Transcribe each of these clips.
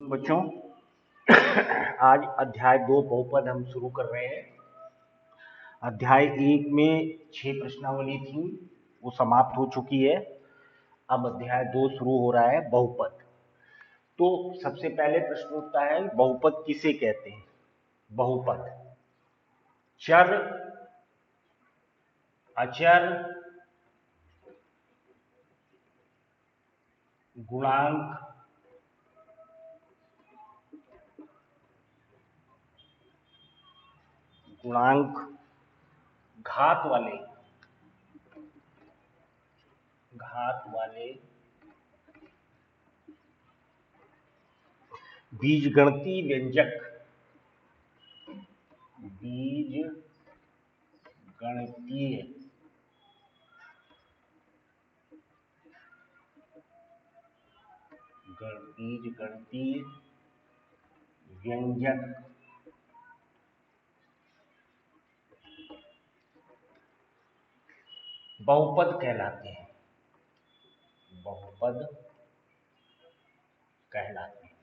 बच्चों, आज अध्याय 2 बहुपद हम शुरू कर रहे हैं। अध्याय 1 में 6 प्रश्नावली थी, वो समाप्त हो चुकी है। अब अध्याय 2 शुरू हो रहा है, बहुपद। तो सबसे पहले प्रश्न उठता है, बहुपद किसे कहते हैं? बहुपद चर, अचर, गुणांक, घात वाले बीजगणितीय व्यंजक, बीजगणितीय व्यंजक बहुपद कहलाते हैं। बहुपद कहलाते हैं।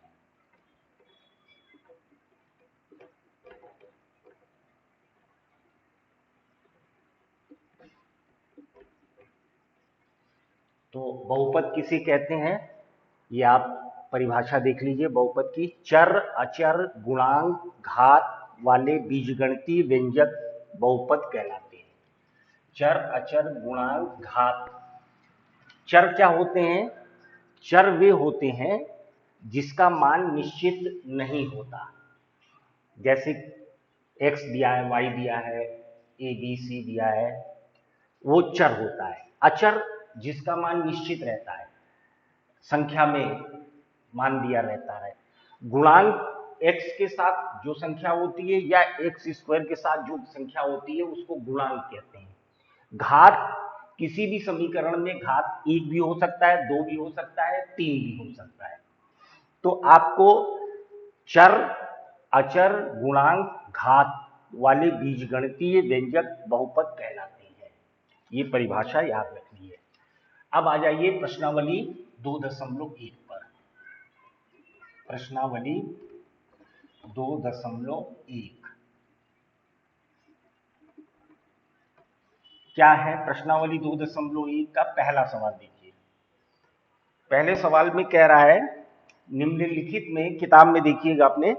तो बहुपद किसे कहते हैं, ये आप परिभाषा देख लीजिए बहुपद की। चर, अचर, गुणांक, घात वाले बीजगणितीय व्यंजक बहुपद कहलाते हैं। चर, अचर, गुणांक, घात। चर क्या होते हैं? चर वे होते हैं जिसका मान निश्चित नहीं होता। जैसे x दिया है, y दिया है, a b c दिया है, वो चर होता है। अचर जिसका मान निश्चित रहता है, संख्या में मान दिया रहता है। गुणांक x के साथ जो संख्या होती है या x स्क्वायर के साथ जो संख्या होती है उसको गुणांक कहते हैं। घात किसी भी समीकरण में घात 1 भी हो सकता है, 2 भी हो सकता है, 3 भी हो सकता है। तो आपको चर, अचर, गुणांक, घात वाले बीजगणितीय व्यंजक बहुपद कहलाते हैं। ये परिभाषा याद रखनी है। अब आ जाइए प्रश्नावली 2.1 पर। प्रश्नावली 2.1 क्या है? प्रश्नावली 2.1 का पहला सवाल देखिए। पहले सवाल में कह रहा है, निम्नलिखित में, किताब में देखिएगा अपने,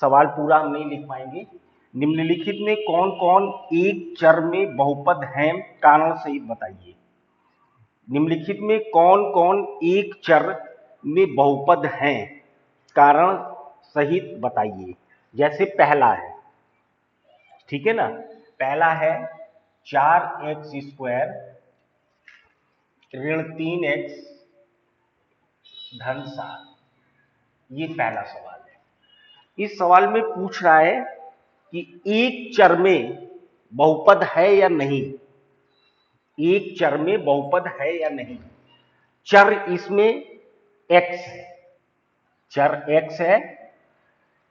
सवाल पूरा हम नहीं लिख पाएंगे। निम्नलिखित में कौन कौन एक चर में बहुपद हैं, कारण सहित बताइए। निम्नलिखित में कौन कौन एक चर में बहुपद हैं, कारण सहित बताइए। जैसे पहला है, ठीक है ना, पहला है 4x² ऋण 3x धन 7। ये पहला सवाल है। इस सवाल में पूछ रहा है कि एक चर में बहुपद है या नहीं। एक चर में बहुपद है या नहीं। चर इसमें x है, चर x है,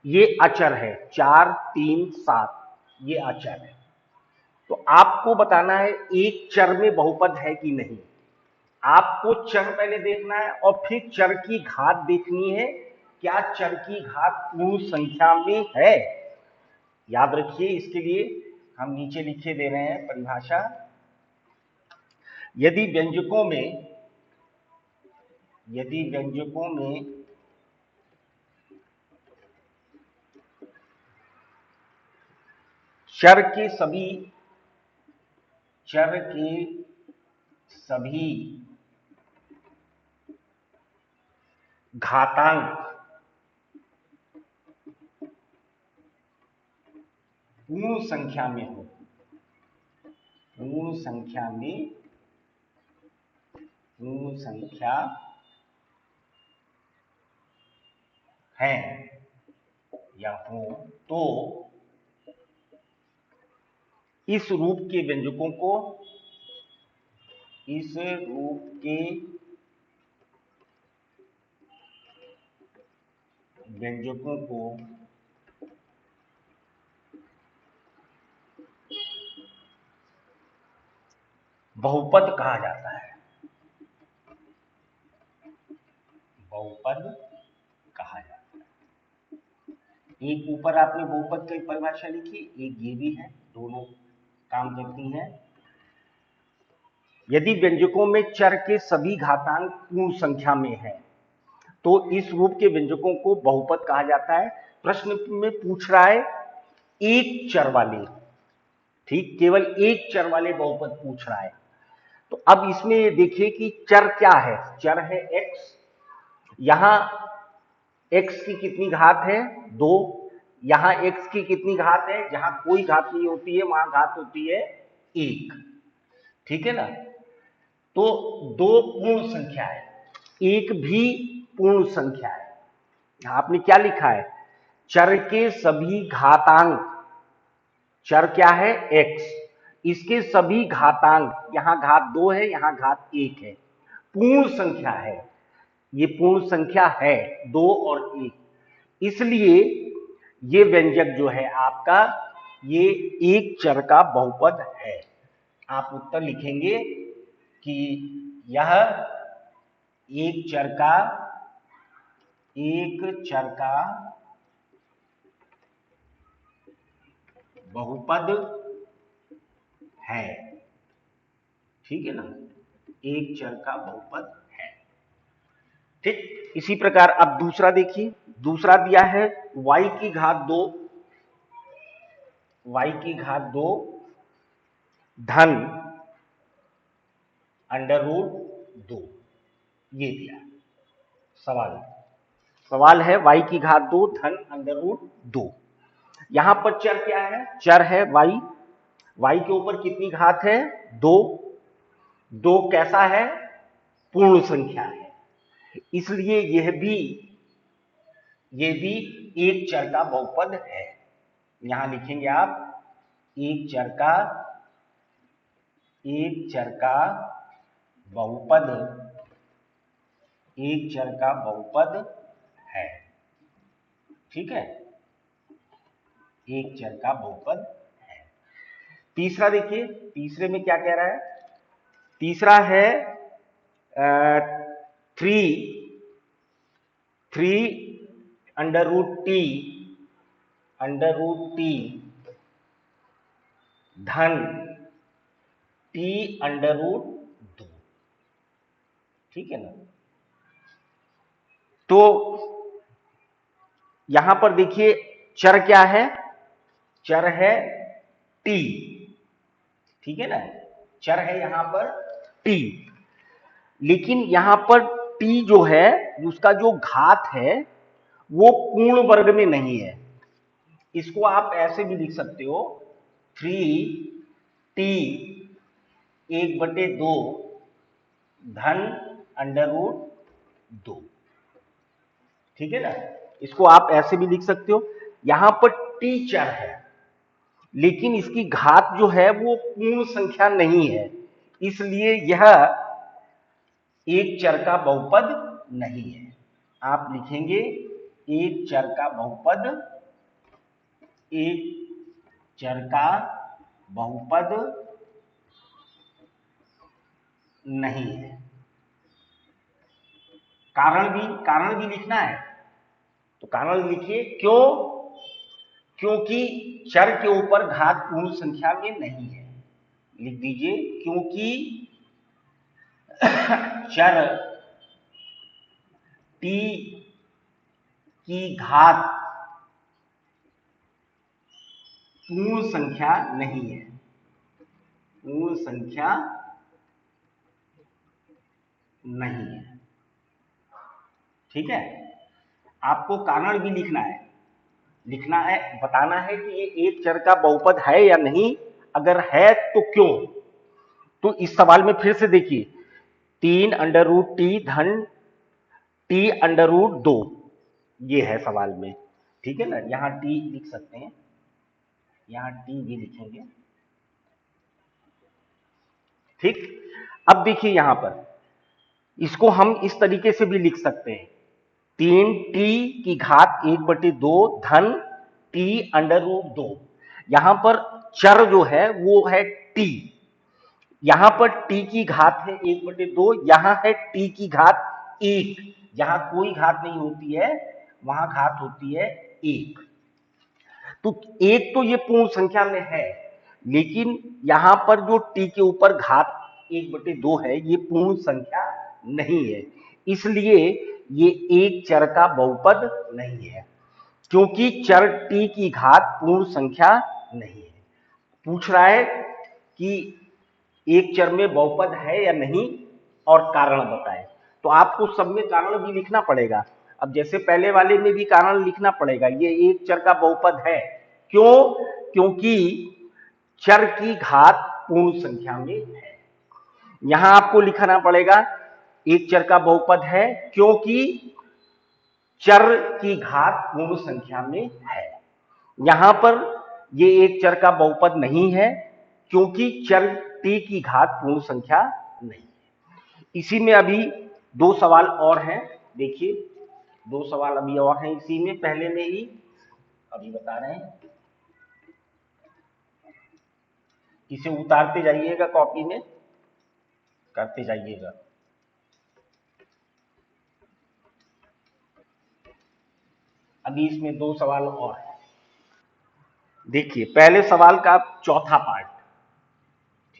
ये अचर है 4, 3, 7, ये अचर है। तो आपको बताना है एक चर में बहुपद है कि नहीं। आपको चर पहले देखना है और फिर चर की घात देखनी है, क्या चर की घात पूर्ण संख्या में है। याद रखिए, इसके लिए हम नीचे लिखे दे रहे हैं परिभाषा। यदि व्यंजकों में चर के सभी घातांक पूर्ण संख्या में हो, पूर्ण संख्या है या हो, तो इस रूप के व्यंजकों को बहुपद कहा जाता है। बहुपद कहा जाता है। एक ऊपर आपने बहुपद की परिभाषा लिखी, एक ये भी है, दोनों काम करती हैं। यदि व्यंजकों में चर के सभी घातांक पूर्ण संख्या में है तो इस रूप के व्यंजकों को बहुपद कहा जाता है। प्रश्न में पूछ रहा है एक चर वाले, ठीक, केवल एक चर वाले बहुपद पूछ रहा है। तो अब इसमें देखिए कि चर क्या है। चर है x, यहां x की कितनी घात है 2, यहां x की कितनी घात है, जहां कोई घात नहीं होती है वहां घात होती है 1, ठीक है ना। तो दो पूर्ण संख्या है, एक भी पूर्ण संख्या है। यहां आपने क्या लिखा है, चर के सभी घातांक, चर क्या है x, इसके सभी घातांक, यहां घात 2 है यहां घात 1 है, पूर्ण संख्या है, ये पूर्ण संख्या है 2 और 1, इसलिए ये व्यंजक जो है आपका ये एक चर का बहुपद है। आप उत्तर लिखेंगे कि यह एक चर का बहुपद है, ठीक है ना, एक चर का बहुपद है, ठीक। इसी प्रकार अब दूसरा देखिए, दूसरा दिया है y की घात 2, y की घात 2 धन √2, ये दिया सवाल है y की घात 2 धन √2। यहां पर चर क्या है, चर है y के ऊपर कितनी घात है 2, 2 कैसा है पूर्ण संख्या है, इसलिए यह भी एक चर का बहुपद है। यहां लिखेंगे आप एक चर का बहुपद है, ठीक है, एक चर का बहुपद है। तीसरा देखिए, तीसरे में क्या कह रहा है, तीसरा है 3√t धन t√2, ठीक है ना। तो यहां पर देखिए चर क्या है, चर है t, ठीक है ना, चर है यहां पर t, लेकिन यहां पर t जो है उसका जो घात है वो पूर्ण वर्ग में नहीं है। इसको आप ऐसे भी लिख सकते हो 3t 1/2 धन √2, ठीक है ना। इसको आप ऐसे भी लिख सकते हो, यहां पर t चर है लेकिन इसकी घात जो है वो पूर्ण संख्या नहीं है, इसलिए यह एक चर का बहुपद नहीं है। आप लिखेंगे एक चर का बहुपद नहीं है। कारण भी लिखना है, तो कारण लिखिए क्योंकि चर के ऊपर घात पूर्ण संख्या में नहीं है, लिख दीजिए क्योंकि चर t की घात पूर्ण संख्या नहीं है, पूर्ण संख्या नहीं है, ठीक है। आपको कारण भी लिखना है, बताना है कि ये एक चर का बहुपद है या नहीं, अगर है तो क्यों। तो इस सवाल में फिर से देखिए 3√t धन t√2, ये है सवाल में, ठीक है ना। यहां t लिख सकते हैं, यहां t भी लिखेंगे, ठीक। अब देखिए यहां पर इसको हम इस तरीके से भी लिख सकते हैं 3t की घात 1/2 धन t√2। यहां पर चर जो है वो है t, यहां पर t की घात है 1/2, यहां है t की घात 1, जहां कोई घात नहीं होती है वहां घात होती है 1, तो एक तो ये पूर्ण संख्या में है, लेकिन यहां पर जो t के ऊपर घात 1/2 है ये पूर्ण संख्या नहीं है, इसलिए ये एक चर का बहुपद नहीं है, क्योंकि चर t की घात पूर्ण संख्या नहीं है। पूछ रहा है कि एक चर में बहुपद है या नहीं और कारण बताएं, तो आपको सब में कारण भी लिखना पड़ेगा। अब जैसे पहले वाले में भी कारण लिखना पड़ेगा, ये एक चर का बहुपद है, क्यों? क्योंकि चर की घात पूर्ण संख्या में है। यहां आपको लिखना पड़ेगा एक चर का बहुपद है क्योंकि चर की घात पूर्ण संख्या में है। यहां पर ये एक चर का बहुपद नहीं है क्योंकि चर t की घात पूर्ण संख्या नहीं है। इसी में अभी दो सवाल और हैं, देखिए दो सवाल अभी और हैं इसी में, पहले में ही अभी बता रहे हैं, इसे उतारते जाइएगा, कॉपी में करते जाइएगा। अभी इसमें दो सवाल और हैं, देखिए पहले सवाल का चौथा पार्ट,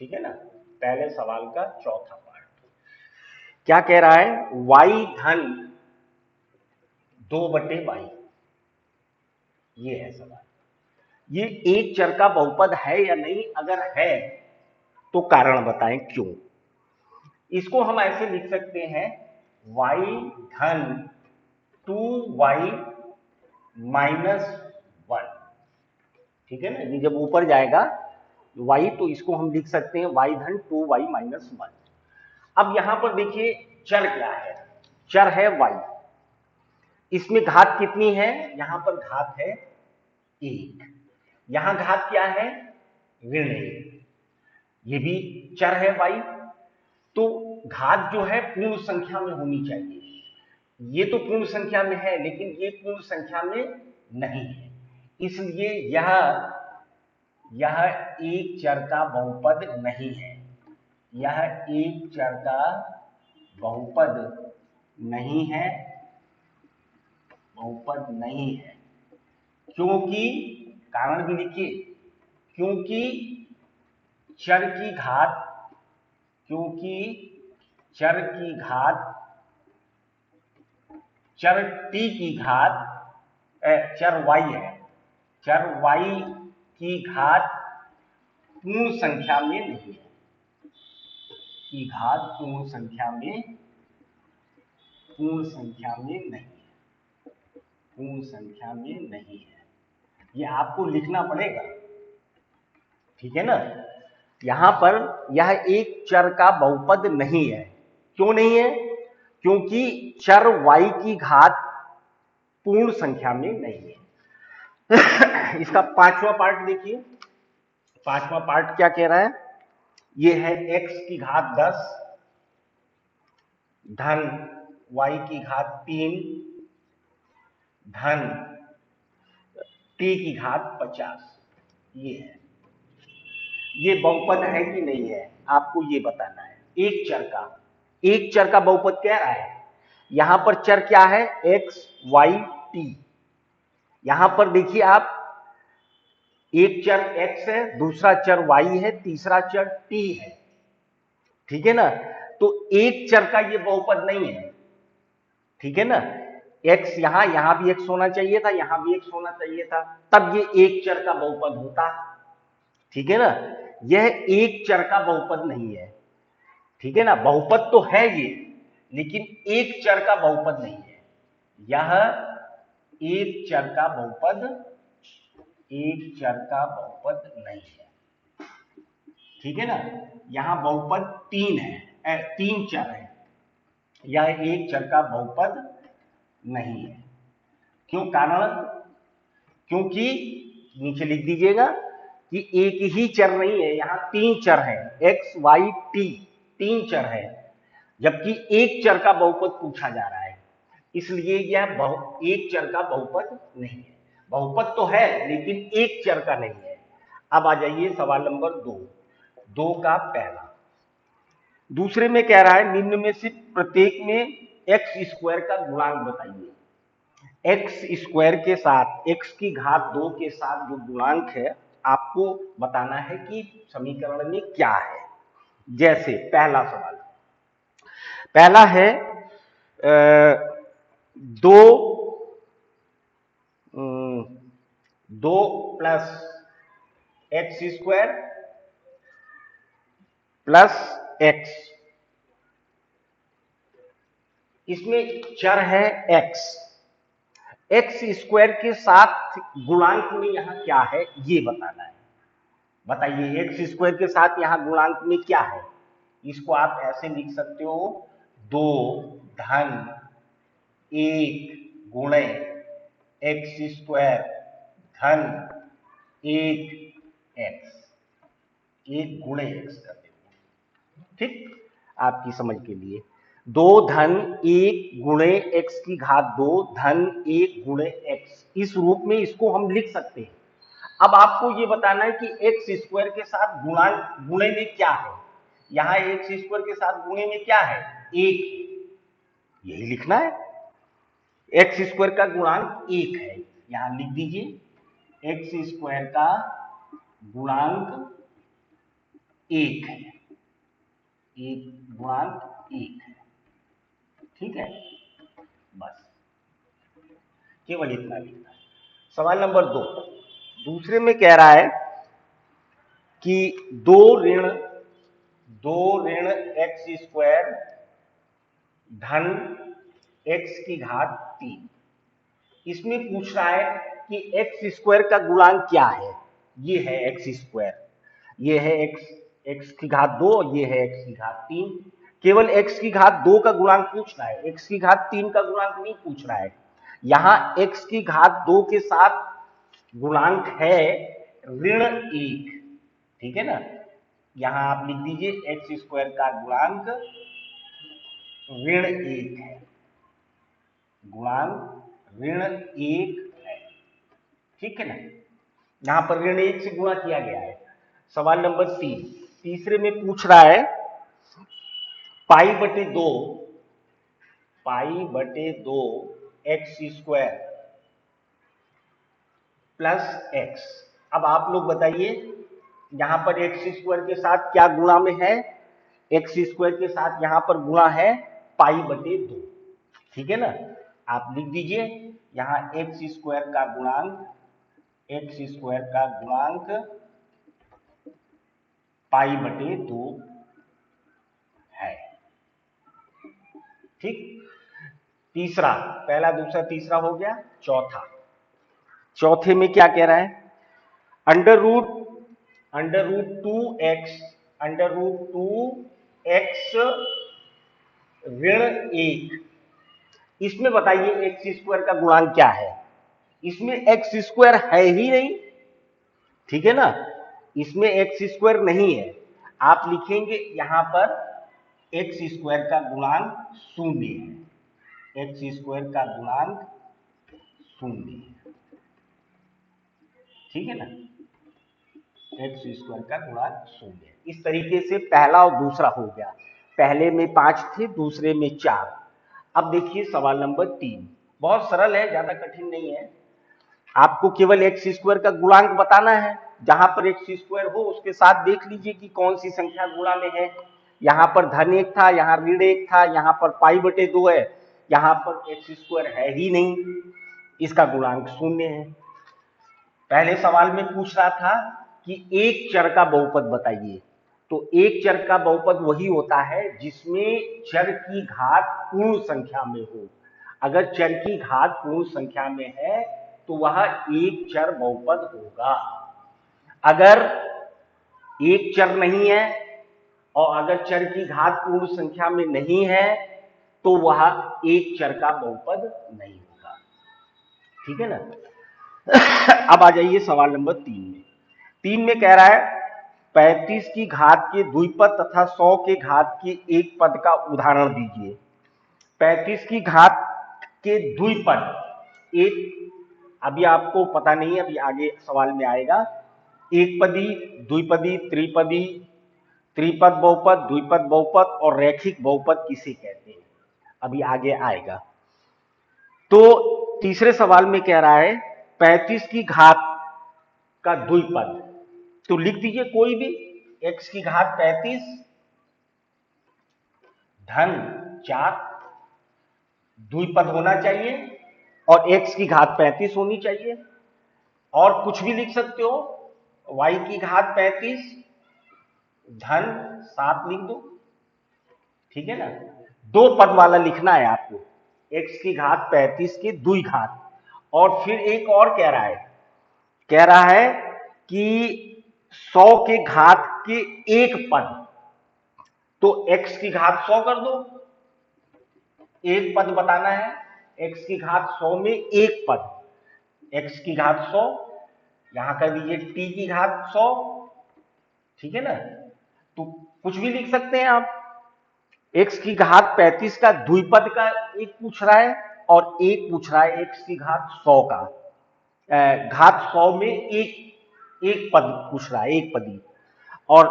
ठीक है ना, पहले सवाल का चौथा पार्ट क्या कह रहा है? y धन 2/y, ये है सवाल। ये एक चर का बहुपद है या नहीं, अगर है तो कारण बताएं क्यों। इसको हम ऐसे लिख सकते हैं y धन 2y माइनस 1, ठीक है ना, ये जब ऊपर जाएगा y तो इसको हम लिख सकते हैं y धन 2y माइनस 1। अब यहां पर देखिए चर क्या है, चर है y, इसमें घात कितनी है? यहां पर घात है 1, यहां घात क्या है? ऋण 1, ये भी चर है y, तो घात जो है पूर्ण संख्या में होनी चाहिए। ये तो पूर्ण संख्या में है लेकिन ये पूर्ण संख्या में नहीं है, इसलिए यह एक चर का बहुपद नहीं है, यह एक चर का बहुपद नहीं है, बहुपद नहीं है, क्योंकि कारण भी लिखिए, क्योंकि चर की घात, क्योंकि चर की घात, चर t की घात, चर y है, चर y की घात पूर्ण संख्या में नहीं है, की घात पूर्ण संख्या में, पूर्ण संख्या में नहीं है, पूर्ण संख्या में नहीं है, ये आपको लिखना पड़ेगा, ठीक है ना। यहां पर यह एक चर का बहुपद नहीं है, क्यों नहीं है? क्योंकि चर y की घात पूर्ण संख्या में नहीं है। इसका पांचवा पार्ट देखिए, पांचवा पार्ट क्या कह रहा है? ये है x की घात 10 धन y की घात 3 धन t की घात 50, ये है। ये बहुपद है कि नहीं है आपको ये बताना है। एक चर का, एक चर का बहुपद कह रहा है, यहां पर चर क्या है? x y t। यहां पर देखिए आप, एक चर x है, दूसरा चर y है, तीसरा चर t है, ठीक है ना, तो एक चर का ये बहुपद नहीं है, ठीक है ना। x यहां भी x होना चाहिए था, यहां भी x होना चाहिए था, तब ये एक चर का बहुपद होता, ठीक है ना। यह एक चर का बहुपद नहीं है, ठीक है ना, बहुपद तो है ये, लेकिन एक चर का बहुपद नहीं है। यह एक चर का बहुपद, एक चर का बहुपद नहीं है, ठीक है ना। यहां बहुपद 3 है, 3 चर है, यह एक चर का बहुपद नहीं है। क्यों? कारण क्योंकि नीचे लिख दीजिएगा कि एक ही चर नहीं है, यहां 3 चर है, x y t 3 चर है, जबकि एक चर का बहुपद पूछा जा रहा है, इसलिए यह एक चर का बहुपद नहीं है। बहुपद तो है लेकिन एक चर का नहीं है। अब आ जाइए सवाल नंबर 2 का पहला। दूसरे में कह रहा है निम्न में से प्रत्येक में x स्क्वायर का गुणांक बताइए। एक्स स्क्वायर के साथ एक्स की घात 2 के साथ जो गुणांक है आपको बताना है कि समीकरण में क्या है। जैसे पहला सवाल, पहला है दो 2 plus x square plus x, इसमें चर है एक्स। एक्स स्क्वायर के साथ गुणांक में यहां क्या है ये बताना है। बताइए एक्स स्क्वायर के साथ यहां गुणांक में क्या है। इसको आप ऐसे लिख सकते हो, 2 धन 1 गुणे एक्स स्क्वायर धन 1 एक्स, 1 गुणे एक्स कर देंगे। ठीक, आपकी समझ के लिए 2 धन 1 गुणे एक्स की घात 2 धन 1 गुणे एक्स, इस रूप में इसको हम लिख सकते हैं। अब आपको ये बताना है कि एक्स स्क्वायर के साथ गुणे में क्या है। यहां एक्स स्क्वायर के साथ गुणे में क्या है, 1, यही लिखना है। एक्स स्क्वायर का गुणांक 1 है, यहां लिख दीजिए एक्स स्क्वायर का गुणांक 1 है, एक गुणांक 1 है। ठीक है, बस केवल इतना लिखना है। सवाल नंबर 2, दूसरे में कह रहा है कि 2 ऋण एक्स स्क्वायर धन एक्स की घात 3, इसमें पूछ रहा है कि एक्स स्क्वायर का गुणांक क्या है। ये है एक्स स्क्वायर, ये है एक्स की घात 2 और ये है एक्स की घात 3। केवल एक्स की घात 2 का गुणांक पूछ रहा है, एक्स की घात 3 का गुणांक नहीं पूछ रहा है। यहां एक्स की घात 2 के साथ गुणांक है ऋण 1। ठीक है ना, यहां आप लिख दीजिए एक्स स्क्वायर का गुणांक ऋण 1 है, गुणांक ऋण 1 है। ठीक है ना, यहां पर ऋण 1 से गुणा किया गया है। सवाल नंबर 3, तीसरे में पूछ रहा है पाई बटे 2 एक्स स्क्वायर प्लस एक्स। अब आप लोग बताइए यहां पर एक्स स्क्वायर के साथ क्या गुणा में है, एक्स स्क्वायर के साथ यहां पर गुणा है पाई बटे 2। ठीक है ना, आप लिख दीजिए यहां एक्स स्क्वायर का गुणांक पाई बटे 2 है। ठीक, तीसरा, पहला दूसरा तीसरा हो गया। चौथे में क्या कह रहा है, अंडर रूट 2x ऋण 1, इसमें बताइए एक्स स्क्वायर का गुणांक क्या है। इसमें एक्स स्क्वायर है ही नहीं, ठीक है ना, इसमें एक्स स्क्वायर नहीं है। आप लिखेंगे यहां पर एक्स स्क्वायर का गुणांक 0 है, एक्स स्क्वायर का गुणांक 0 है। ठीक है ना, एक्स स्क्वायर का गुणांक 0 है। इस तरीके से पहला और दूसरा हो गया। पहले में 5 थे, दूसरे में 4। अब देखिए सवाल नंबर 3, बहुत सरल है, ज्यादा कठिन नहीं है। आपको केवल एक्स स्क्वायर का गुणांक बताना है। जहां पर एक्स स्क्वायर हो उसके साथ देख लीजिए कि कौन सी संख्या गुणा में है। यहां पर धन 1 था, यहां ऋण 1 था, यहां पर पाई बटे 2 है, यहां पर एक्स स्क्वायर है ही नहीं, इसका गुणांक 0 है। पहले सवाल में पूछ रहा था कि एक चर का बहुपद बताइए। तो एक चर का बहुपद वही होता है जिसमें चर की घात पूर्ण संख्या में हो। अगर चर की घात पूर्ण संख्या में है तो वह एक चर बहुपद होगा। अगर एक चर नहीं है और अगर चर की घात पूर्ण संख्या में नहीं है तो वह एक चर का बहुपद नहीं होगा। ठीक है ना, अब आ जाइए सवाल नंबर 3 में। 3 में कह रहा है 35 की घात के द्विपद तथा 100 के घात के एक पद का उदाहरण दीजिए। 35 की घात के द्विपद, एक अभी आपको पता नहीं है, अभी आगे सवाल में आएगा। एक पदी, द्विपदी, त्रिपदी, त्रिपद बहुपद, द्विपद बहुपद और रैखिक बहुपद किसे कहते हैं, अभी आगे आएगा। तो तीसरे सवाल में कह रहा है 35 की घात का द्विपद, तो लिख दीजिए कोई भी x की घात 35 धन 4 द्विपद होना चाहिए और x की घात 35 होनी चाहिए। और कुछ भी लिख सकते हो, y की घात 35 धन 7 लिख दो, ठीक है ना। दो पद वाला लिखना है आपको, x की घात 35 की द्विघात। और फिर एक और कह रहा है कि 100 के घात के एक पद, तो x की घात 100 कर दो, एक पद बताना है, x की घात 100 में एक पद, x की घात 100, यहां कर दीजिए t की घात 100, ठीक है ना। तो कुछ भी लिख सकते हैं आप। x की घात 35 का द्विपद का एक पूछ रहा है और एक पूछ रहा है x की घात 100 का, घात 100 में एक पद पूछ रहा है, एक पदी, और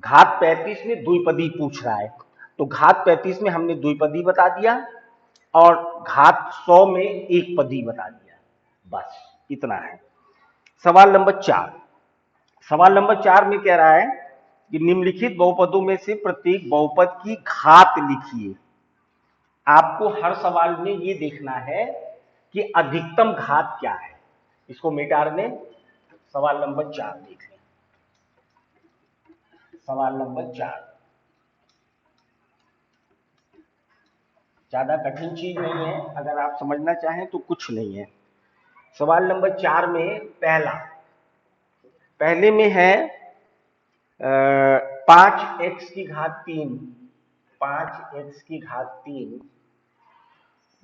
घात 35 में द्विपदी पूछ रहा है। तो घात 35 में हमने द्विपदी बता दिया और घात 100 में एक पदी बता दिया, बस इतना है। सवाल नंबर 4। सवाल नंबर 4 में कह रहा है कि निम्नलिखित बहुपदों में से प्रत्येक बहुपद की घात लिखिए। आपको हर सवाल में ये देखना है कि अधिकतम घात क्या है। इसको मिटा दें, सवाल नंबर 4 देख लें। सवाल नंबर 4 ज्यादा कठिन चीज नहीं है, अगर आप समझना चाहें तो कुछ नहीं है। सवाल नंबर 4 में पहले में है 5x की घात 3, 5x की घात 3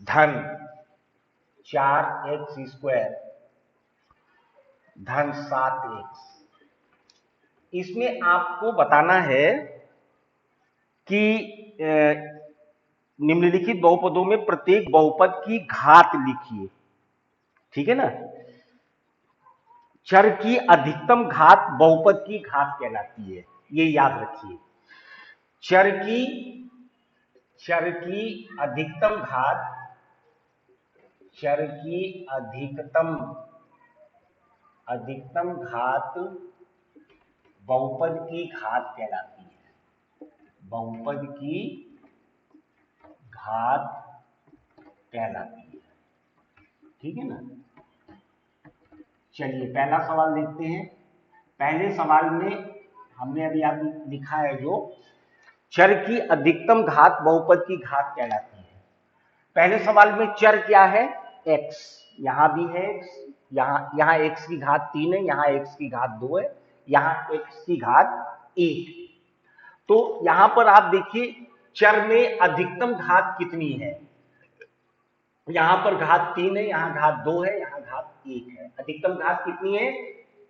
धन 4x स्क्वायर धन 7x। इसमें आपको बताना है कि निम्नलिखित बहुपदों में प्रत्येक बहुपद की घात लिखिए, ठीक है ना। चर की अधिकतम घात बहुपद की घात कहलाती है, ये याद रखिए। चर की अधिकतम घात, चर की अधिकतम घात बहुपद की घात कहलाती है, बहुपद की घात कहलाती है, ठीक है ना। चलिए पहला सवाल देखते हैं। पहले सवाल में हमने अभी आप लिखा है जो चर की अधिकतम घात बहुपद की घात कहलाती है। पहले सवाल में चर क्या है, x, यहां भी है x, यहां x की घात 3 है, यहां x की घात 2 है, यहां x की घात 1। तो यहां पर आप देखिए चर में अधिकतम घात कितनी है, यहां पर घात 3 है, यहां घात 2 है, यहां घात 1 है, अधिकतम घात कितनी है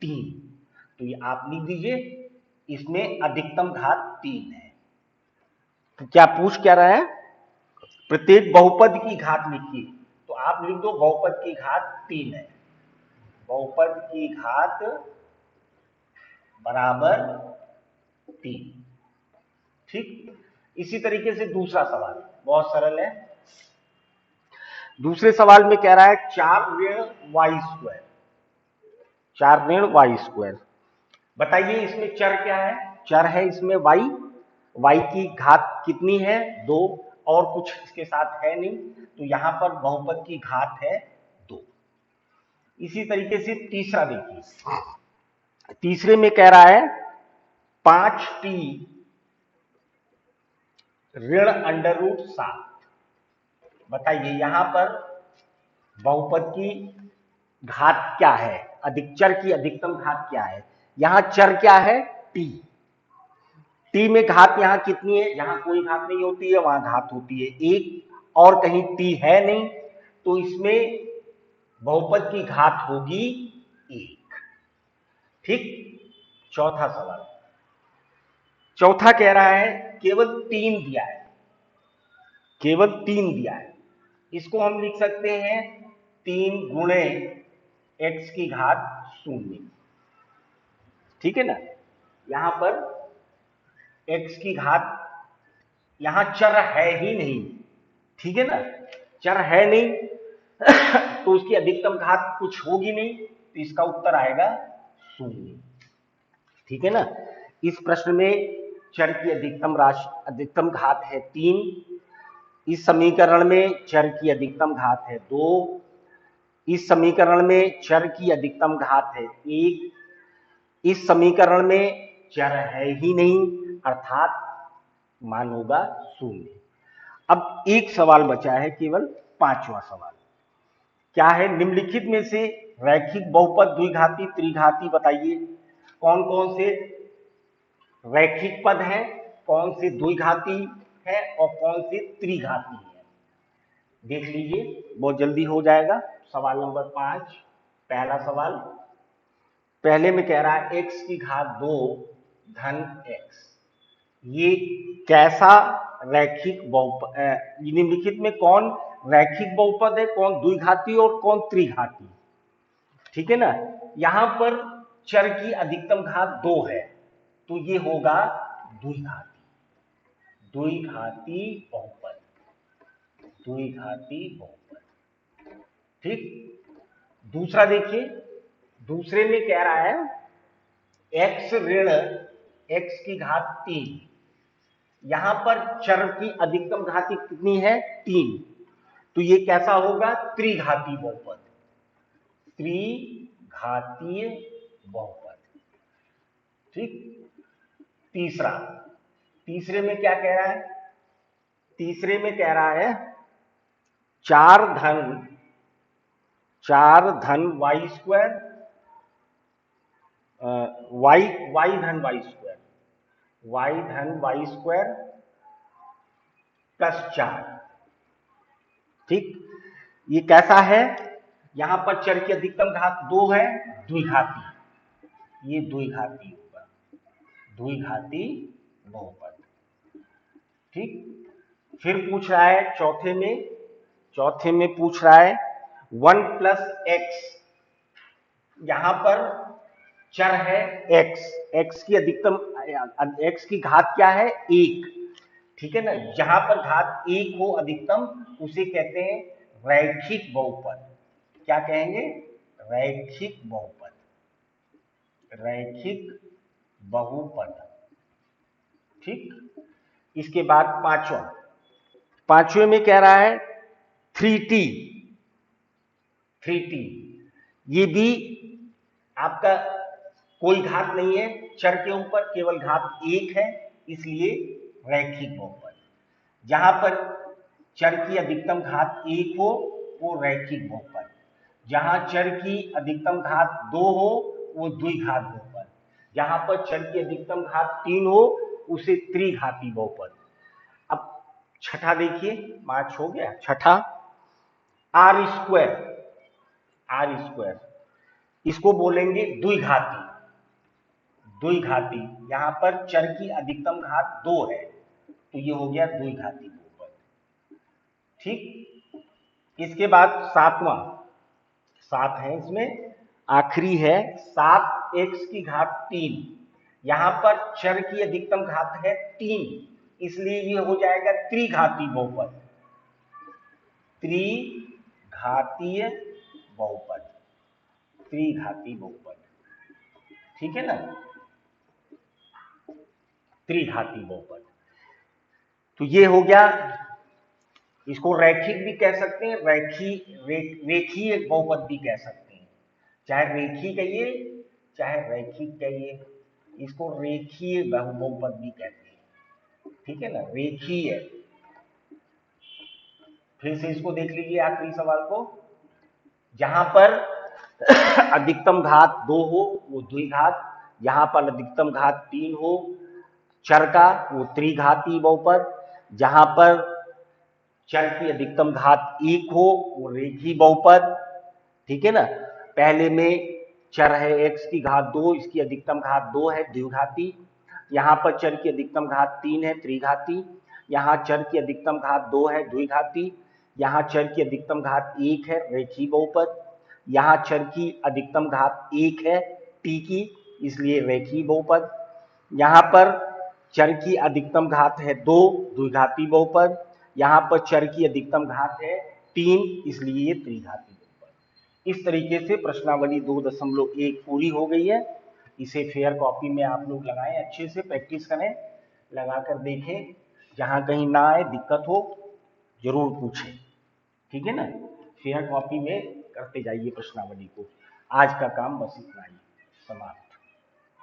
3। तो ये आप लिख दीजिए, इसमें अधिकतम घात 3 है। तो क्या पूछ क्या रहा है, प्रत्येक बहुपद की घात लिखिए। तो आप लिख दो बहुपद की घात 3 है, बहुपद की घात बराबर 3, ठीक। इसी तरीके से दूसरा सवाल बहुत सरल है। दूसरे सवाल में कह रहा है 4 ऋण वाई स्क्वायर, 4 ऋण वाई स्क्वायर। बताइए इसमें चर क्या है, चर है इसमें y की घात कितनी है 2, और कुछ इसके साथ है नहीं, तो यहां पर बहुपद की घात है 2। इसी तरीके से तीसरा देखिए, तीसरे में कह रहा है 5t ऋण अंडर रूट 7। बताइए यहां पर बहुपद की घात क्या है, चर की अधिकतम घात क्या है। यहां चर क्या है t में घात यहां कितनी है, यहां कोई घात नहीं होती है, वहां घात होती है 1, और कहीं t है नहीं, तो इसमें बहुपद की घात होगी 1, ठीक। चौथा सवाल, चौथा कह रहा है केवल 3 दिया है, केवल 3 दिया है। इसको हम लिख सकते हैं 3 गुणे x की घात 0, ठीक है ना। यहां पर x की घात, यहां चर है ही नहीं, ठीक है ना, चर है नहीं तो उसकी अधिकतम घात कुछ होगी नहीं, तो इसका उत्तर आएगा 0। ठीक है ना। इस प्रश्न में चर की अधिकतम घात है 3, इस समीकरण में चर की अधिकतम घात है 2, इस समीकरण में चर की अधिकतम घात है 1, इस समीकरण में चर है ही नहीं, अर्थात मान होगा 0। अब एक सवाल बचा है, केवल 5वां सवाल। क्या है? निम्नलिखित में से रैखिक बहुपद द्विघाती त्रिघाती बताइए। कौन कौन से रैखिक पद हैं, कौन से द्विघाती है और कौन से त्रिघाती है, देख लीजिए, बहुत जल्दी हो जाएगा। सवाल नंबर 5, पहला सवाल। पहले में कह रहा है x की घात 2 धन x। ये कैसा रैखिक बहुपद? निम्नलिखित में कौन रैखिक बहुपद है, कौन द्विघाती और कौन त्रिघाती? ठीक है ना। यहां पर चर की अधिकतम घात 2 है, तो ये होगा द्विघाती, द्विघाती बहुपद, द्विघाती बहुपद। ठीक। दूसरा देखिए, दूसरे में कह रहा है x ऋण x की घात 3। यहां पर चर की अधिकतम घात कितनी है? 3। तो ये कैसा होगा? त्रिघाती बहुपद, त्रिघातीय बहुपद। ठीक। तीसरा, तीसरे में क्या कह रहा है? तीसरे में कह रहा है 4 धन वाई स्क्वायर, वाई धन वाई स्क्वायर प्लस 4। ठीक। ये कैसा है? यहां पर चर की अधिकतम घात 2 है, द्विघाती, ये द्विघाती होगा, द्विघाती बहुपद। ठीक। फिर पूछ रहा है चौथे में पूछ रहा है 1 प्लस एक्स। यहां पर चर है x की अधिकतम, x की घात क्या है? 1। ठीक है ना। जहां पर घात 1 हो अधिकतम, उसे कहते हैं रैखिक बहुपद। क्या कहेंगे? रैखिक बहुपद, रैखिक बहुपद। ठीक। इसके बाद पांचवें में कह रहा है 3t। ये भी आपका कोई घात नहीं है, चर के ऊपर केवल घात 1 है, इसलिए रैखिक बहुपद। जहां पर चर की अधिकतम घात 1 हो वो रैखिक बहुपद, जहां चर की अधिकतम घात 2 हो वो द्विघात बहुपद, जहां पर चर की अधिकतम घात 3 हो उसे त्रिघाती बहुपद। अब छठा देखिए, 5 हो गया। छठा आर स्क्वायर, इसको बोलेंगे द्विघाती, यहां पर चर की अधिकतम घात 2 है, तो ये हो गया द्विघाती बहुपद। ठीक। इसके बाद 7 है, इसमें आखिरी है 7x की घात 3। यहां पर चर की अधिकतम घात है 3, इसलिए ये हो जाएगा त्रिघाती बहुपद, त्रिघातीय बहुपद, त्रिघाती बहुपद। ठीक है ना, त्रिघाती बहुपद। तो ये हो गया। इसको रैखिक भी कह सकते हैं, रेखीय बहुपद भी कह सकते हैं। चाहे रेखी कहिए चाहे रैखिक कहिए, इसको रेखीय बहुपद भी कहते हैं। ठीक है ना, रेखीय। फिर से इसको देख लीजिए, आखिरी सवाल को। जहां पर अधिकतम घात 2 हो वो द्विघात, यहां पर अधिकतम घात 3 हो चर का, वो त्रिघाती बहुपद, जहां पर चर की अधिकतम घात 1 हो वो रेखीय बहुपद। ठीक है ना। पहले में चर है x की घात 2, इसकी अधिकतम घात 2 है, द्विघाती। यहां पर चर की अधिकतम घात 3 है, त्रिघाती। यहां चर की अधिकतम घात 2 है, द्विघाती। यहां चर की अधिकतम घात 1 है, रेखीय बहुपद। यहां चर की अधिकतम घात 1 है t की, इसलिए रेखीय बहुपद। यहां पर चर की अधिकतम घात है 2, द्विघाती बहुपद। यहां पर चर की अधिकतम घात है 3, इसलिए ये त्रिघाती बहुपद। इस तरीके से प्रश्नावली 2.1 पूरी हो गई है। इसे फेयर कॉपी में आप लोग लगाएं, अच्छे से प्रैक्टिस करें, लगा कर देखें, जहां कहीं ना आए दिक्कत हो जरूर पूछें, ठीक है ना। फेयर कॉपी में करते जाइए प्रश्नावली को। आज का काम बस इतना ही, समाप्त।